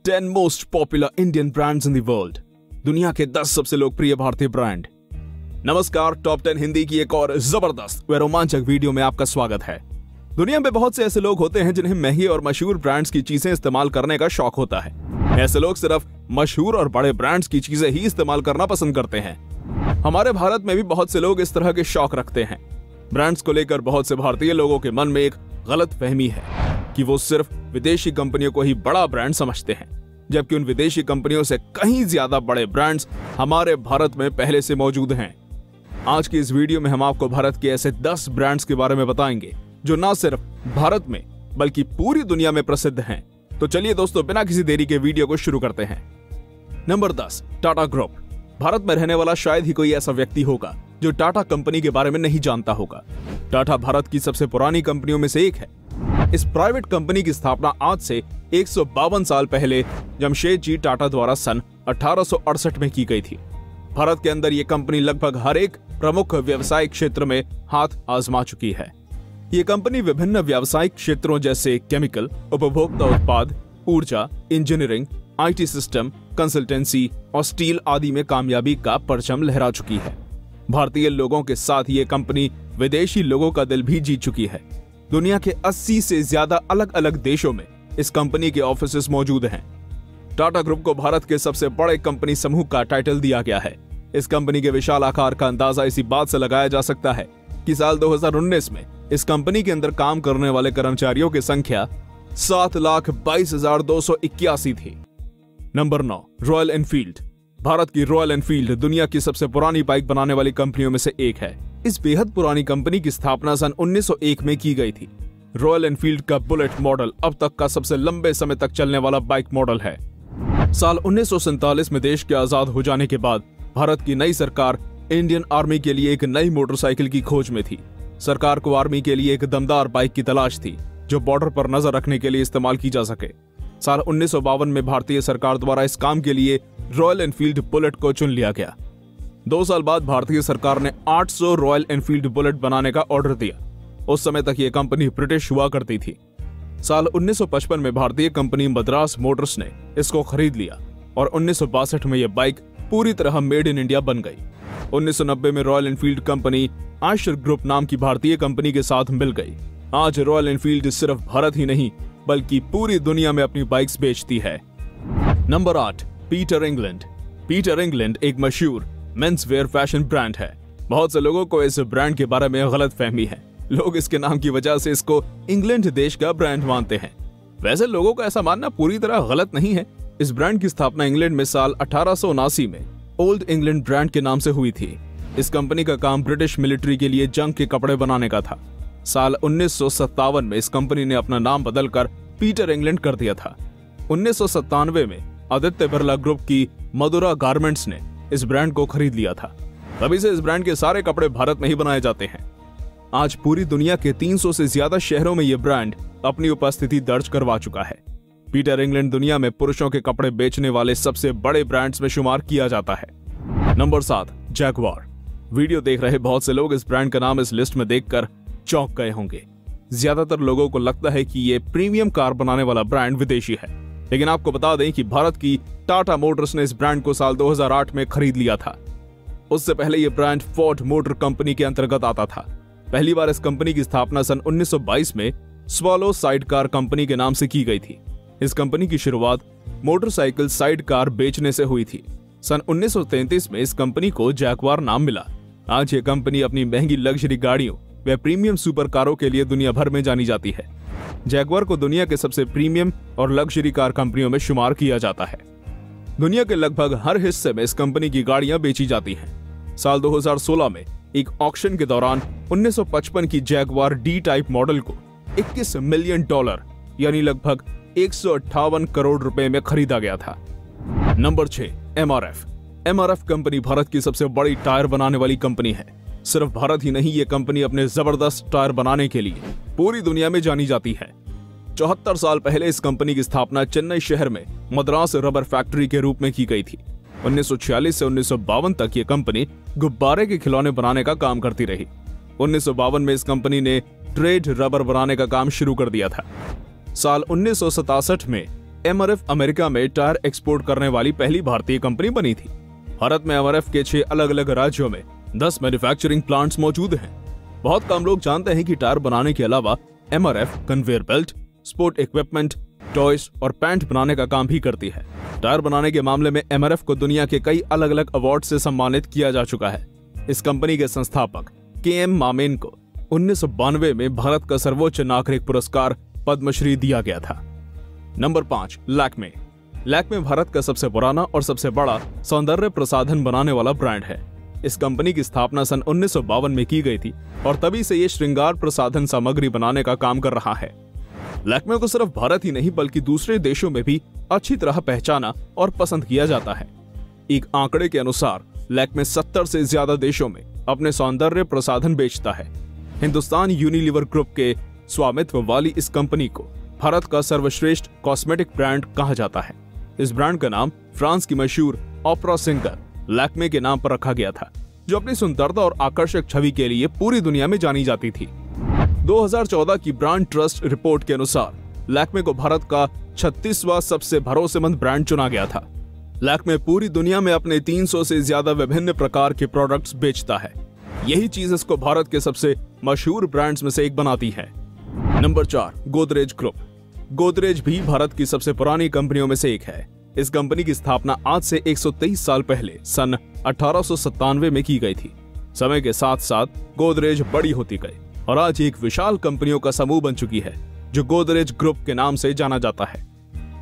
10 most popular Indian brands in the world. दुनिया के 10 सबसे लोकप्रिय भारतीय ब्रांड। नमस्कार, टॉप 10 हिंदी की एक और जबरदस्त व रोमांचक वीडियो में आपका स्वागत है। दुनिया में बहुत से ऐसे लोग होते हैं जिन्हें महंगी और मशहूर ब्रांड्स की चीजें इस्तेमाल करने का शौक होता है। ऐसे लोग सिर्फ मशहूर और बड़े ब्रांड्स की चीजें ही इस्तेमाल करना पसंद करते हैं। हमारे भारत में भी बहुत से लोग इस तरह के शौक रखते हैं। ब्रांड्स को लेकर बहुत से भारतीय लोगों के मन में एक गलत फहमी है कि वो सिर्फ विदेशी कंपनियों को ही बड़ा ब्रांड समझते हैं, जबकि उन विदेशी कंपनियों से कहीं ज्यादा बड़े ब्रांड्स हमारे भारत में पहले से मौजूद हैं। आज की इस वीडियो में हम आपको भारत के ऐसे 10 ब्रांड्स के बारे में बताएंगे जो न सिर्फ भारत में बल्कि पूरी दुनिया में प्रसिद्ध हैं। तो चलिए दोस्तों, बिना किसी देरी के वीडियो को शुरू करते हैं। Number 10, Tata group. भारत में रहने वाला शायद ही कोई ऐसा व्यक्ति होगा जो टाटा कंपनी के बारे में नहीं जानता होगा। टाटा भारत की सबसे पुरानी कंपनियों में से एक है। इस प्राइवेट कंपनी की स्थापना आज से 152 साल पहले जमशेदजी टाटा द्वारा सन 1868 में की गई थी। भारत के अंदर ये कंपनी लगभग हर एक प्रमुख व्यवसायिक क्षेत्र में हाथ आजमा चुकी है। ये कंपनी विभिन्न व्यावसायिक क्षेत्रों जैसे केमिकल, उपभोक्ता उत्पाद, ऊर्जा, इंजीनियरिंग, IT सिस्टम, कंसल्टेंसी और स्टील आदि में कामयाबी का परचम लहरा चुकी है। भारतीय लोगों के साथ ये कंपनी विदेशी लोगों का दिल भी जीत चुकी है। दुनिया के 80 से ज्यादा अलग अलग देशों में इस कंपनी के ऑफिसेस मौजूद हैं। टाटा ग्रुप को भारत के सबसे बड़े कंपनी समूह का टाइटल दिया गया है। इस कंपनी के विशाल आकार का अंदाजा इसी बात से लगाया जा सकता है कि साल 2019 में इस कंपनी के अंदर काम करने वाले कर्मचारियों की संख्या 7,22,281 थी। Number 9, royal Enfield. भारत की रॉयल एनफील्ड दुनिया की सबसे पुरानी बाइक बनाने वाली कंपनियों में से एक है। इस बेहद पुरानी कंपनी की स्थापना सन 1901 में की गई थी। रॉयल एनफील्ड का बुलेट मॉडल अब तक का सबसे लंबे समय तक चलने वाला बाइक मॉडल है। साल 1947 में देश के आजाद हो जाने के बाद भारत की नई सरकार इंडियन आर्मी के लिए एक नई मोटरसाइकिल की खोज में थी। सरकार को आर्मी के लिए एक दमदार बाइक की तलाश थी जो बॉर्डर पर नजर रखने के लिए इस्तेमाल की जा सके। साल 1952 में भारतीय सरकार द्वारा इस काम के लिए रॉयल एनफील्ड बुलेट को चुन लिया गया। 2 साल बाद भारतीय सरकार ने 800 रॉयल एनफील्ड बुलेट बनाने का ऑर्डर दिया। उस समय तक ये कंपनी ब्रिटिश हुआ करती थी। साल 1955 में भारतीय कंपनी मद्रास मोटर्स ने इसको खरीद लिया और 1962 में यह बाइक पूरी तरह मेड इन इंडिया बन गई। 1990 में royal Enfield company Eicher group नाम की भारतीय कंपनी के साथ मिल गई। आज रॉयल एनफील्ड सिर्फ भारत ही नहीं बल्कि पूरी दुनिया में अपनी बाइक्स बेचती है। Number 8, Peter England. Peter England एक मशहूर मेंस वेयर फैशन ब्रांड है। बहुत से लोगों को इस ब्रांड के बारे में गलत फहमी है। लोग इसके नाम की वजह से इसको इंग्लैंड देश का ब्रांड मानते हैं। वैसे लोगों का ऐसा मानना पूरी तरह गलत नहीं है। इस ब्रांड की स्थापना इंग्लैंड में साल 1879 में ओल्ड इंग्लैंड ब्रांड के नाम से हुई थी। इस कंपनी का काम ब्रिटिश मिलिट्री के लिए जंग के कपड़े बनाने का था। साल 1957 में इस कंपनी ने अपना नाम बदलकर पीटर इंग्लैंड कर दिया था। 1997 में आदित्य बिरला ग्रुप की मधुरा गारमेंट्स ने इस ब्रांड को खरीद लिया था। तभी से इस ब्रांड के सारे कपड़े भारत में ही बनाए जाते हैं। आज पूरी दुनिया के 300 से ज्यादा शहरों में यह ब्रांड अपनी उपस्थिति दर्ज करवा चुका है। पीटर इंग्लैंड दुनिया में पुरुषों के कपड़े बेचने वाले सबसे बड़े ब्रांड्स में शुमार किया जाता है। Number 7, Jaguar. वीडियो देख रहे बहुत से लोग इस ब्रांड का नाम इस लिस्ट में देखकर चौंक गए होंगे। ज्यादातर लोगों को लगता है कि ये प्रीमियम कार बनाने वाला ब्रांड विदेशी है, लेकिन आपको बता दें कि भारत की टाटा मोटर्स ने इस ब्रांड को साल 2008 में खरीद लिया था। उससे पहले यह ब्रांड फोर्ड मोटर कंपनी के अंतर्गत आता था। पहली बार इस कंपनी की स्थापना सन 1922 में स्वॉलो साइड कार कंपनी के नाम से की गई थी। इस कंपनी की शुरुआत मोटरसाइकिल साइड कार बेचने से हुई थी। सन 1933 में इस कंपनी को जैगवार नाम मिला। आज ये कंपनी अपनी महंगी लग्जरी गाड़ियों व प्रीमियम सुपर कारों के लिए दुनिया भर में जानी जाती है। जैगवार को दुनिया के सबसे प्रीमियम और लग्जरी कार कंपनियों में शुमार किया जाता है। दुनिया के लगभग हर हिस्से में इस कंपनी की गाड़ियां बेची जाती हैं। साल 2016 में एक ऑक्शन के दौरान 1955 की जैगवार डी टाइप मॉडल को $21 मिलियन यानी लगभग 158 करोड़ रुपए में खरीदा गया था। Number 6, MRF। MRF company Bharat की सबसे बड़ी टायर बनाने वाली कंपनी है। सिर्फ भारत ही नहीं, ये कंपनी अपने जबरदस्त टायर बनाने के लिए पूरी दुनिया में जानी जाती है। 74 साल पहले इस कंपनी की स्थापना चेन्नई शहर में मद्रास रबर फैक्ट्री के रूप में की गई थी। 1946 से 1952 तक ये कंपनी गुब्बारे के खिलौने बनाने का काम करती रही। 1952 में इस कंपनी ने ट्रेड रबर बनाने का काम शुरू कर दिया था। साल 1967 में एमआरएफ अमेरिका में टायर एक्सपोर्ट करने वाली पहली भारतीय कंपनी बनी थी। भारत में एमआरएफ के 6 अलग अलग राज्यों में 10 मैन्युफैक्चरिंग प्लांट्स मौजूद हैं। बहुत कम लोग जानते हैं कि टायर बनाने के अलावा MRF conveyor belt, sport equipment, toys और पैंट बनाने का काम भी करती है। टायर बनाने के मामले में एमआरएफ को दुनिया के कई अलग अलग अवार्ड से सम्मानित किया जा चुका है। इस कंपनी के संस्थापक के.एम. मामेन को 1992 में भारत का सर्वोच्च नागरिक पुरस्कार पद्मश्री दिया गया था। नंबर 5, लैक्मे। लैक्मे भारत का सबसे पुराना और सबसे बड़ा सौंदर्य प्रसाधन बनाने वाला ब्रांड है। इस कंपनी की स्थापना सन 1952 में की गई थी और तभी से ये श्रृंगार प्रसाधन सामग्री बनाने का काम कर रहा है। लैक्मे को सिर्फ भारत ही नहीं बल्कि दूसरे देशों में भी अच्छी तरह पहचाना और पसंद किया जाता है। एक आंकड़े के अनुसार लैक्मे 70 से ज्यादा देशों में अपने सौंदर्य प्रसाधन बेचता है। हिंदुस्तान यूनिलीवर ग्रुप के स्वामित्व वाली इस कंपनी को भारत का सर्वश्रेष्ठ कॉस्मेटिक ब्रांड कहा जाता है। इस ब्रांड का नाम फ्रांस की मशहूर ओपेरा सिंगर लैक्मे के नाम पर रखा गया था, जो अपनी सुंदरता और आकर्षक छवि के लिए पूरी दुनिया में जानी जाती थी। 2014 की ब्रांड ट्रस्ट रिपोर्ट के अनुसार लैक्मे को भारत का 36वां सबसे भरोसेमंद ब्रांड चुना गया था। लैक्मे पूरी दुनिया में अपने 300 से ज्यादा विभिन्न प्रकार के प्रोडक्ट्स बेचता है। यही चीज इसको भारत के सबसे मशहूर ब्रांड्स में से एक बनाती है। Number 4, Godrej group. गोदरेज भी भारत की सबसे पुरानी कंपनियों में से एक है। इस कंपनी की स्थापना आज से 123 साल पहले सन 1897 में की गई थी। समय के साथ साथ गोदरेज बड़ी होती गई और आज एक विशाल कंपनियों का समूह बन चुकी है, जो गोदरेज ग्रुप के नाम से जाना जाता है।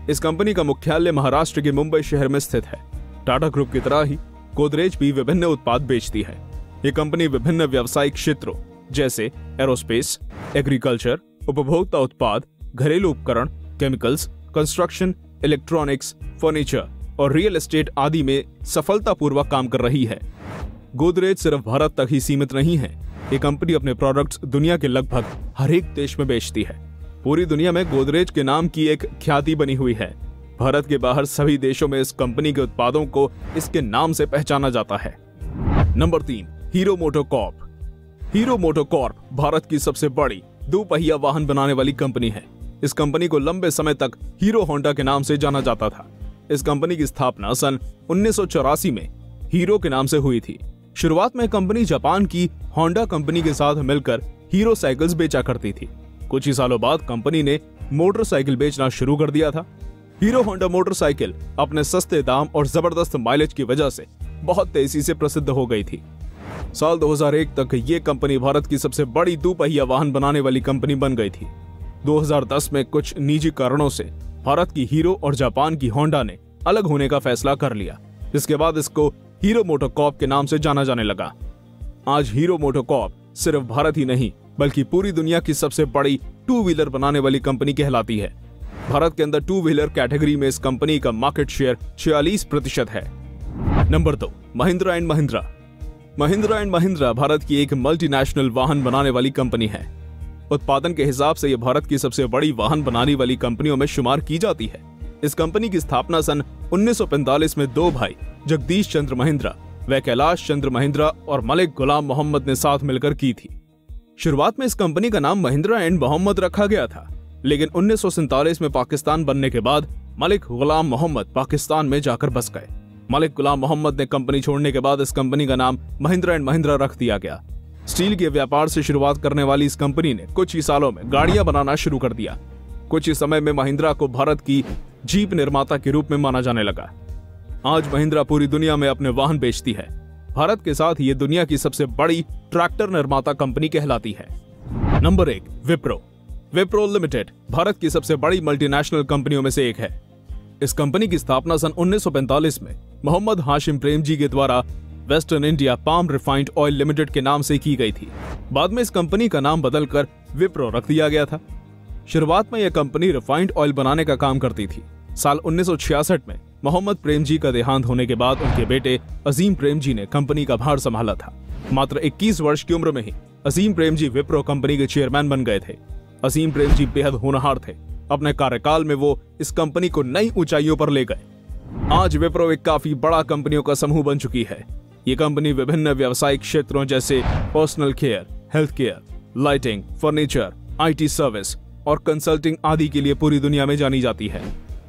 इस कंपनी का मुख्यालय महाराष्ट्र के मुंबई शहर में स्थित है। टाटा ग्रुप की तरह ही गोदरेज भी विभिन्न उत्पाद बेचती है। ये कंपनी विभिन्न व्यावसायिक क्षेत्रों जैसे एरोस्पेस, एग्रीकल्चर, उपभोक्ता उत्पाद, घरेलू उपकरण, केमिकल्स, कंस्ट्रक्शन, इलेक्ट्रॉनिक्स, फर्नीचर और रियल एस्टेट आदि में सफलतापूर्वक काम कर रही है। गोदरेज सिर्फ भारत तक ही सीमित नहीं है। ये कंपनी अपने प्रोडक्ट्स दुनिया के लगभग हर एक देश में बेचती है। पूरी दुनिया में गोदरेज के नाम की एक ख्याति बनी हुई है। भारत के बाहर सभी देशों में इस कंपनी के उत्पादों को इसके नाम से पहचाना जाता है। Number 3, hero MotoCorp. Hero MotoCorp Bharat की सबसे बड़ी 2 पहिया वाहन बनाने वाली कंपनी है। इस कंपनी को लंबे समय तक हीरो होंडा के नाम से जाना जाता था। इस कंपनी की स्थापना सन 1984 में हीरो के नाम से हुई थी। शुरुआत में कंपनी जापान की होंडा कंपनी के साथ मिलकर हीरो साइकिल्स बेचा करती थी। कुछ ही सालों बाद कंपनी ने मोटरसाइकिल बेचना शुरू कर दिया था। हीरो होंडा मोटरसाइकिल अपने सस्ते दाम और जबरदस्त माइलेज की वजह से बहुत तेजी से प्रसिद्ध हो गई थी। साल 2001 तक ये कंपनी भारत की सबसे बड़ी 2 पहिया वाहन बनाने वाली कंपनी बन गई थी। 2010 में कुछ निजी कारणों से भारत की हीरो और जापान की होंडा ने अलग होने का फैसला कर लिया, जिसके बाद इसको हीरो मोटोकॉर्प के नाम से जाना जाने लगा। आज हीरो मोटोकॉर्प सिर्फ भारत ही नहीं बल्कि पूरी दुनिया की सबसे बड़ी 2 व्हीलर बनाने वाली कंपनी कहलाती है। भारत के अंदर 2 व्हीलर कैटेगरी में इस कंपनी का मार्केट शेयर 46% है। Number 2, Mahindra and Mahindra. Mahindra and Mahindra Bharat की एक मल्टीनेशनल वाहन बनाने वाली कंपनी है। उत्पादन के हिसाब से यह भारत की सबसे बड़ी वाहन बनाने वाली कंपनियों में शुमार की जाती है। इस कंपनी की स्थापना सन 1945 में 2 भाई जगदीश चंद्र महिंद्रा व कैलाश चंद्र महिंद्रा और मलिक गुलाम मोहम्मद ने साथ मिलकर की थी। शुरुआत में इस कंपनी का नाम महिंद्रा एंड मोहम्मद रखा गया था, लेकिन 1947 में पाकिस्तान बनने के बाद मलिक गुलाम मोहम्मद पाकिस्तान में जाकर बस गए। मलिक गुलाम मोहम्मद ने कंपनी छोड़ने के बाद इस कंपनी का नाम महिंद्रा एंड महिंद्रा रख दिया गया। स्टील के व्यापार से शुरुआत करने वाली इस कंपनी ने कुछ ही सालों में गाड़ियां बनाना शुरू कर दिया। कुछ ही समय में महिंद्रा को भारत की जीप निर्माता के रूप में माना जाने लगा। आज महिंद्रा पूरी दुनिया में अपने वाहन बेचती है। भारत के साथ ये दुनिया की सबसे बड़ी ट्रैक्टर निर्माता कंपनी कहलाती है। नंबर 1, विप्रो। विप्रो लिमिटेड भारत की सबसे बड़ी मल्टीनेशनल कंपनियों में से एक है। इस कंपनी की स्थापना सन 1945 में मोहम्मद हाशिम प्रेमजी के द्वारा western India palm refined oil limited के नाम से की गई थी। बाद में इस कंपनी का नाम बदलकर विप्रो रख दिया गया था। शुरुआत में यह कंपनी रिफाइंड ऑयल बनाने का काम करती थी। साल 1966 में मोहम्मद प्रेमजी का देहांत होने के बाद उनके बेटे अजीम प्रेमजी ने कंपनी का भार संभाला था। मात्र 21 वर्ष की उम्र में ही अजीम प्रेमजी विप्रो कंपनी के चेयरमैन बन गए थे। अजीम प्रेमजी बेहद होनहार थे। अपने कार्यकाल में वो इस कंपनी को नई ऊंचाइयों पर ले गए। आज विप्रो एक काफी बड़ा कंपनियों का समूह बन चुकी है। ये कंपनी विभिन्न व्यावसायिक क्षेत्रों जैसे personal care, health care, lighting, furniture, IT service और कंसल्टिंग आदि के लिए पूरी दुनिया में जानी जाती है।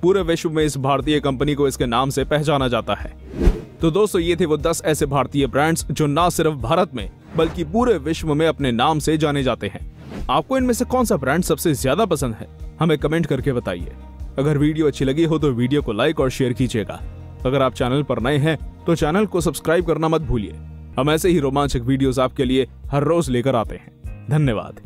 पूरे विश्व में इस भारतीय कंपनी को इसके नाम से पहचाना जाता है। तो दोस्तों, ये थे वो 10 ऐसे भारतीय ब्रांड्स जो ना सिर्फ भारत में बल्कि पूरे विश्व में अपने नाम से जाने जाते हैं। आपको इनमें से कौन सा ब्रांड सबसे ज्यादा पसंद है, हमें कमेंट करके बताइए। अगर वीडियो अच्छी लगी हो तो वीडियो को लाइक और शेयर कीजिएगा। अगर आप चैनल पर नए हैं तो चैनल को सब्सक्राइब करना मत भूलिए। हम ऐसे ही रोमांचक वीडियोस आपके लिए हर रोज लेकर आते हैं। धन्यवाद।